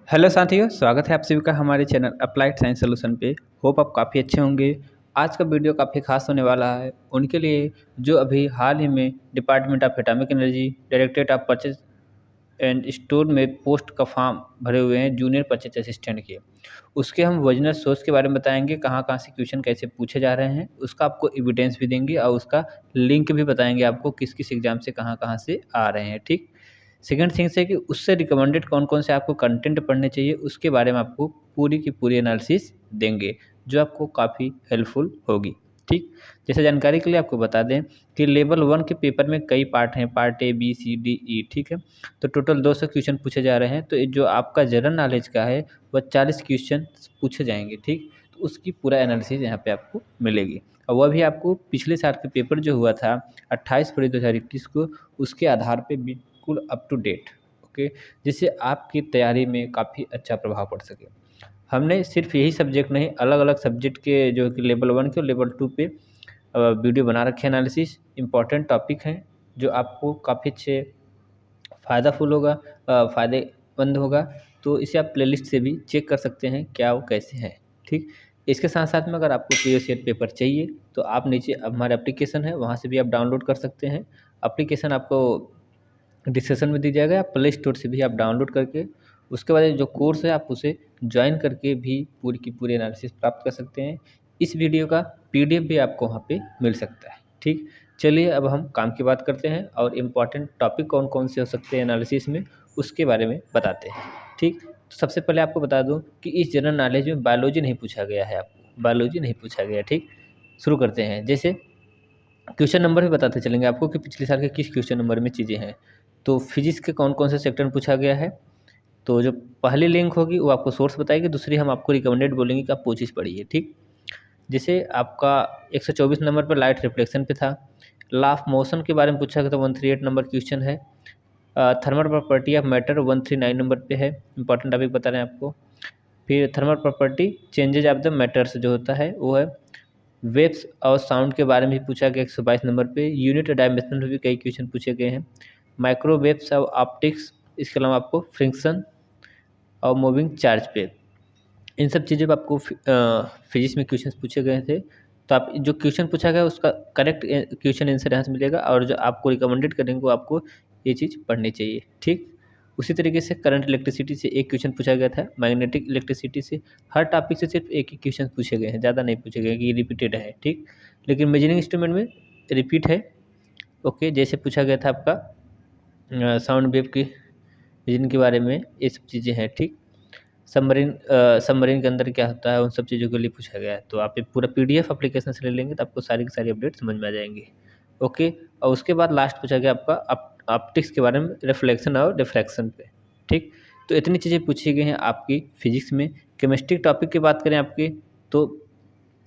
Hello साथियों, स्वागत है आप सभी का हमारे चैनल अप्लाइड साइंस सॉल्यूशन पे। होप आप काफ़ी अच्छे होंगे। आज का वीडियो काफ़ी खास होने वाला है उनके लिए जो अभी हाल ही में department of atomic energy, directorate of purchase and store में पोस्ट का फॉर्म भरे हुए हैं जूनियर परचेज असिस्टेंट के। उसके हम ओरिजिनल सोर्स के बारे में बताएंगे, कहाँ-कहाँ से क्वेश्चन कैसे पूछे जा रहे हैं, उसका आपको एविडेंस भी देंगे और उसका लिंक भी बताएंगे आपको किस-किस एग्ज़ाम से कहाँ-कहाँ से आ रहे हैं, ठीक। सेकंड थिंग्स है कि उससे रिकमेंडेड कौन-कौन से आपको कंटेंट पढ़ने चाहिए, उसके बारे में आपको पूरी की पूरी एनालिसिस देंगे, जो आपको काफ़ी हेल्पफुल होगी, ठीक। जैसे जानकारी के लिए आपको बता दें कि लेवल 1 के पेपर में कई पार्ट हैं, part A, B, C, D, E, ठीक है। तो टोटल 200 क्वेश्चन पूछे जा रहे हैं, तो ये जो आपका जनरल नॉलेज का है, वह 40 क्वेश्चन पूछे जाएँगे, ठीक। तो उसकी पूरा एनालिसिस यहाँ पे आपको मिलेगी और वह भी आपको पिछले साल के पेपर जो हुआ था 28 फरवरी 2021 को, उसके आधार पे बिल्कुल अप टू डेट, ओके, जिससे आपकी तैयारी में काफ़ी अच्छा प्रभाव पड़ सके। हमने सिर्फ यही सब्जेक्ट नहीं, अलग-अलग सब्जेक्ट के जो कि लेवल 1 के और लेवल 2 पे वीडियो बना रखे हैं, एनालिसिस इम्पोर्टेंट टॉपिक हैं, जो आपको काफ़ी अच्छे फ़ायदाफुल होगा, फ़ायदेमंद होगा। तो इसे आप प्लेलिस्ट से भी चेक कर सकते हैं क्या वो कैसे है, ठीक। इसके साथ-साथ में अगर आपको प्रीवियस ईयर पेपर चाहिए, तो आप नीचे हमारा एप्लीकेशन है, वहाँ से भी आप डाउनलोड कर सकते हैं। एप्लीकेशन आपको डिस्क्रिप्शन में दी जाएगा या प्ले स्टोर से भी आप डाउनलोड करके उसके बाद जो कोर्स है आप उसे ज्वाइन करके भी पूरी की पूरी एनालिसिस प्राप्त कर सकते हैं। इस वीडियो का पीडीएफ भी आपको वहाँ पे मिल सकता है, ठीक। चलिए अब हम काम की बात करते हैं और इम्पॉर्टेंट टॉपिक कौन-कौन से हो सकते हैं एनालिसिस में, उसके बारे में बताते हैं, ठीक। तो सबसे पहले आपको बता दूँ कि इस जनरल नॉलेज में बायोलॉजी नहीं पूछा गया है आपको, बायोलॉजी नहीं पूछा गया है, ठीक। शुरू करते हैं। जैसे क्वेश्चन नंबर भी बताते चलेंगे आपको कि पिछले साल के किस क्वेश्चन नंबर में चीज़ें हैं। तो फिजिक्स के कौन-कौन से सेक्टर में पूछा गया है, तो जो पहली लिंक होगी वो आपको सोर्स बताएगी, दूसरी हम आपको रिकमेंडेड बोलेंगे कि आप वो चीज़ पढ़िए, ठीक। जैसे आपका 124 नंबर पर लाइट रिफ्लेक्शन पे था। लॉ ऑफ मोशन के बारे में पूछा गया था, 138 नंबर क्वेश्चन है। Thermal property of matter 139 number पे है, इंपॉर्टेंट टॉपिक बता रहे हैं आपको। फिर thermal property changes of the matters जो होता है वो है। वेव्स और साउंड के बारे में भी पूछा गया 122 नंबर पे। यूनिट डायमेंशन में भी कई क्वेश्चन पूछे गए हैं। माइक्रोवेव्स और ऑप्टिक्स, इसके अलावा आपको फ्रिक्शन और मूविंग चार्ज पे, इन सब चीज़ों पे आपको फिजिक्स में क्वेश्चन पूछे गए थे। तो आप जो क्वेश्चन पूछा गया उसका करेक्ट क्वेश्चन आंसर यहाँ से मिलेगा और जो आपको रिकमेंडेड करेंगे वो आपको ये चीज़ पढ़नी चाहिए, ठीक। उसी तरीके से करंट इलेक्ट्रिसिटी से एक क्वेश्चन पूछा गया था, मैग्नेटिक इलेक्ट्रिसिटी से। हर टॉपिक से सिर्फ एक ही क्वेश्चन पूछे गए हैं, ज़्यादा नहीं पूछे गए कि ये रिपीटेड है, ठीक। लेकिन मेजरिंग इंस्ट्रूमेंट में रिपीट है, ओके। जैसे पूछा गया था आपका साउंड वेव की रीजन के बारे में, ये सब चीज़ें हैं, ठीक। सबमरीन के अंदर क्या होता है, उन सब चीज़ों के लिए पूछा गया है। तो आप ये पूरा पीडीएफ एप्लीकेशन से ले लेंगे तो आपको सारी की सारी अपडेट समझ में आ जाएँगी, ओके। और उसके बाद लास्ट पूछा गया आपका ऑप्टिक्स के बारे में, रिफ्लेक्शन और डिफ्रैक्शन पे, ठीक। तो इतनी चीज़ें पूछी गई हैं आपकी फिजिक्स में। केमिस्ट्री टॉपिक की बात करें आपकी, तो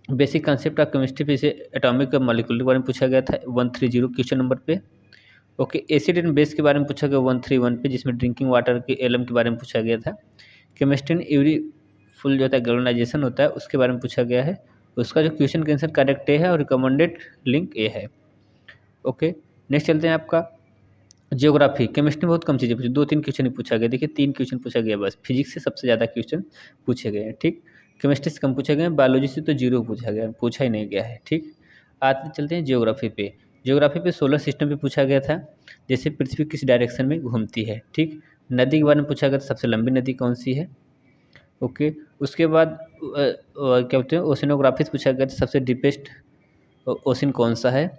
बेसिक कंसेप्ट ऑफ केमिस्ट्री पे से एटॉमिक मॉलिक्यूल के बारे में पूछा गया था 130 क्वेश्चन नंबर पे, ओके। एसिड एंड बेस के बारे में पूछा गया 131 पे, जिसमें ड्रिंकिंग वाटर के एलएम के बारे में पूछा गया था। केमिस्ट्री एंड यूरी फुल जो होता है गैल्वेनाइजेशन होता है, उसके बारे में पूछा गया है। उसका जो क्वेश्चन का आंसर करेक्ट ए है और रिकमेंडेड लिंक ए है, ओके। नेक्स्ट चलते हैं आपका ज्योग्राफी। केमिस्ट्री में बहुत कम चीज़ें पूछी, 2-3 क्वेश्चन ही पूछा गया। देखिए 3 क्वेश्चन पूछा गया बस। फिजिक्स से सबसे ज़्यादा क्वेश्चन पूछे गए हैं, ठीक। केमिस्ट्री से कम पूछे गए हैं, बायोलॉजी से तो 0 पूछा गया, पूछा ही नहीं गया है, ठीक। आगे चलते हैं ज्योग्राफी पे। ज्योग्राफी पे सोलर सिस्टम पे पूछा गया था, जैसे पृथ्वी किस डायरेक्शन में घूमती है, ठीक। नदी के बारे में पूछा गया था, सबसे लंबी नदी कौन सी है, ओके। उसके बाद क्या बोलते हैं, ओशिनोग्राफी से पूछा गया था, सबसे डीपेस्ट ओशन कौन सा है।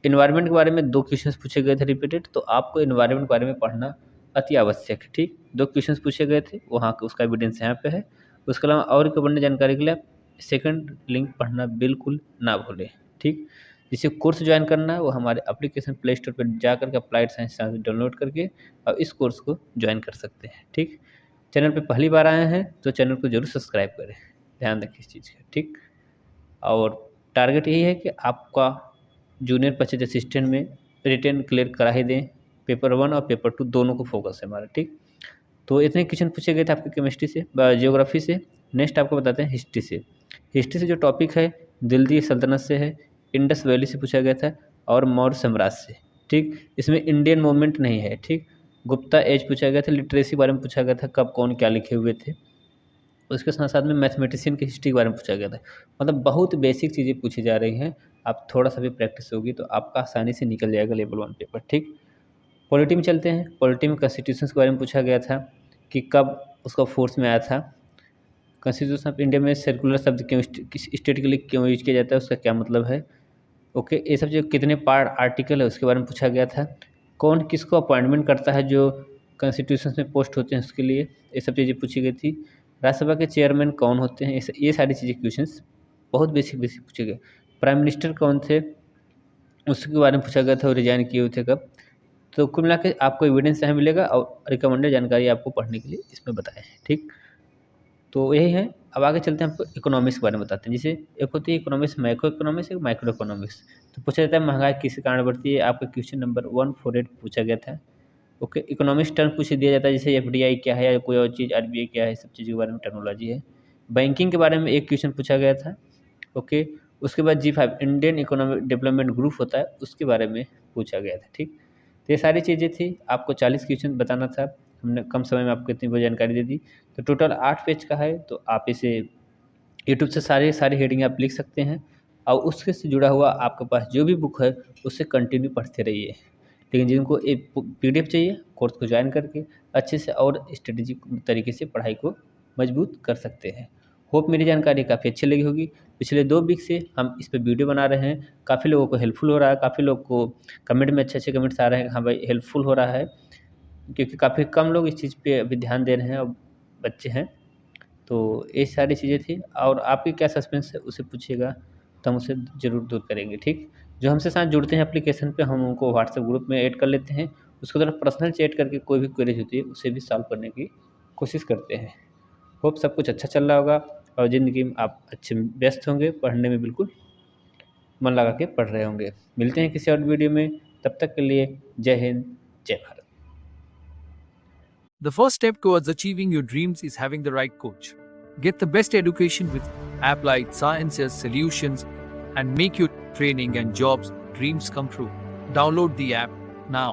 एनवायरनमेंट के बारे में 2 क्वेश्चंस पूछे गए थे रिपीटेड, तो आपको एनवायरनमेंट के बारे में पढ़ना अति आवश्यक है, ठीक। 2 क्वेश्चंस पूछे गए थे, वहाँ का उसका एविडेंस यहाँ पे है। उसके अलावा और रिकमेंडेड जानकारी के लिए आप सेकंड लिंक पढ़ना बिल्कुल ना भूलें, ठीक। जिसे कोर्स ज्वाइन करना है वो हमारे एप्लीकेशन प्ले स्टोर पर जा कर के अप्लाइड साइंस डाउनलोड करके और इस कोर्स को ज्वाइन कर सकते हैं, ठीक। चैनल पे पहली बार आए हैं तो चैनल को ज़रूर सब्सक्राइब करें, ध्यान रखें इस चीज़ का, ठीक। और टारगेट यही है कि आपका जूनियर परचेज असिस्टेंट में रिटेन क्लियर करा ही दें। पेपर 1 और पेपर 2 दोनों को फोकस है हमारा, ठीक। तो इतने क्वेश्चन पूछे गए थे आपके केमिस्ट्री से, जियोग्राफी से। नेक्स्ट आपको बताते हैं हिस्ट्री से। हिस्ट्री से जो टॉपिक है दिल्ली सल्तनत से है, इंडस वैली से पूछा गया था और मौर्य साम्राज्य से, ठीक। इसमें इंडियन मूवमेंट नहीं है, ठीक। गुप्ता एज पूछा गया था, लिटरेसी के बारे में पूछा गया था, कब कौन क्या लिखे हुए थे। उसके साथ साथ में मैथमेटिशियन की हिस्ट्री के बारे में पूछा गया था। मतलब बहुत बेसिक चीज़ें पूछी जा रही हैं। आप थोड़ा सा भी प्रैक्टिस होगी तो आपका आसानी से निकल जाएगा लेवल 1 पेपर, ठीक। पॉलिटी में चलते हैं। पॉलिटी में कॉन्स्टिट्यूशन के बारे में पूछा गया था कि कब उसका फोर्स में आया था। कॉन्स्टिट्यूशन ऑफ इंडिया में सर्कुलर शब्द क्यों किस स्टेट के लिए क्यों यूज किया जाता है, उसका क्या मतलब है। ओके, ये सब जो कितने पार्ट आर्टिकल है उसके बारे में पूछा गया था। कौन किसको अपॉइंटमेंट करता है जो कॉन्स्टिट्यूशन में पोस्ट होते हैं उसके लिए, ये सब चीज़ें पूछी गई थी। राज्यसभा के चेयरमैन कौन होते हैं, ये सारी चीज़ें क्वेश्चंस बहुत बेसिक बेसिक पूछे गए। प्राइम मिनिस्टर कौन थे, उसके बारे में पूछा गया था, वो रिजाइन किए हुए थे कब। तो कुल मिला के आपको एविडेंस यहाँ मिलेगा और रिकमेंडेड जानकारी आपको पढ़ने के लिए इसमें बताए हैं, ठीक। तो यही है। अब आगे चलते हैं, आपको इकोनॉमिक्स के बारे में बताते हैं। जैसे एक होती है इकोनॉमिक्स, मैक्रो इकोनॉमिक्स, एक माइक्रो इकोनॉमिक्स। तो पूछा जाता है महंगाई किस कारण बढ़ती है, आपका क्वेश्चन नंबर 148 पूछा गया था। ओके, इकोनॉमिक्स टर्म पूछ दिया जाता है, जैसे एफडीआई क्या है या कोई और चीज़, आरबीआई क्या है, सब चीज़ों के बारे में टर्मिनोलॉजी है। बैंकिंग के बारे में एक क्वेश्चन पूछा गया था। ओके, उसके बाद G5 Indian economic development group होता है, उसके बारे में पूछा गया था, ठीक। तो ये सारी चीज़ें थी, आपको 40 क्वेश्चन बताना था, हमने कम समय में आपको इतनी वो जानकारी दे दी। तो टोटल 8 पेज का है, तो आप इसे यूट्यूब से सारी हेडिंग आप लिख सकते हैं और उसके से जुड़ा हुआ आपके पास जो भी बुक है उससे कंटिन्यू पढ़ते रहिए। लेकिन जिनको एक पीडीएफ चाहिए, कोर्स को ज्वाइन करके अच्छे से और स्ट्रेटेजिक तरीके से पढ़ाई को मजबूत कर सकते हैं। होप मेरी जानकारी काफ़ी अच्छी लगी होगी। पिछले 2 वीक से हम इस पे वीडियो बना रहे हैं, काफ़ी लोगों को हेल्पफुल हो रहा है, काफ़ी लोग को कमेंट में अच्छे-अच्छे कमेंट्स आ रहे हैं, हाँ भाई हेल्पफुल हो रहा है, क्योंकि काफ़ी कम लोग इस चीज़ पे अभी ध्यान दे रहे हैं और बच्चे हैं। तो ये सारी चीज़ें थी और आपकी क्या सस्पेंस है उसे पूछिएगा, तो हम उसे ज़रूर दूर करेंगे, ठीक। जो हमसे साथ जुड़ते हैं एप्लीकेशन पे, हम उनको व्हाट्सएप ग्रुप में ऐड कर लेते हैं, उसके तरफ पर्सनल चैट करके कोई भी क्वेरीज होती है उसे भी सॉल्व करने की कोशिश करते हैं। होप सब कुछ अच्छा चल रहा होगा और ज़िंदगी में आप अच्छे व्यस्त होंगे, पढ़ने में बिल्कुल मन लगा के पढ़ रहे होंगे। मिलते हैं किसी और वीडियो में, तब तक के लिए जय हिंद, जय Bharat. The first step towards achieving your dreams is having the right coach. Get the best education with applied sciences solutions and make your training and jobs dreams come true. Download the app now.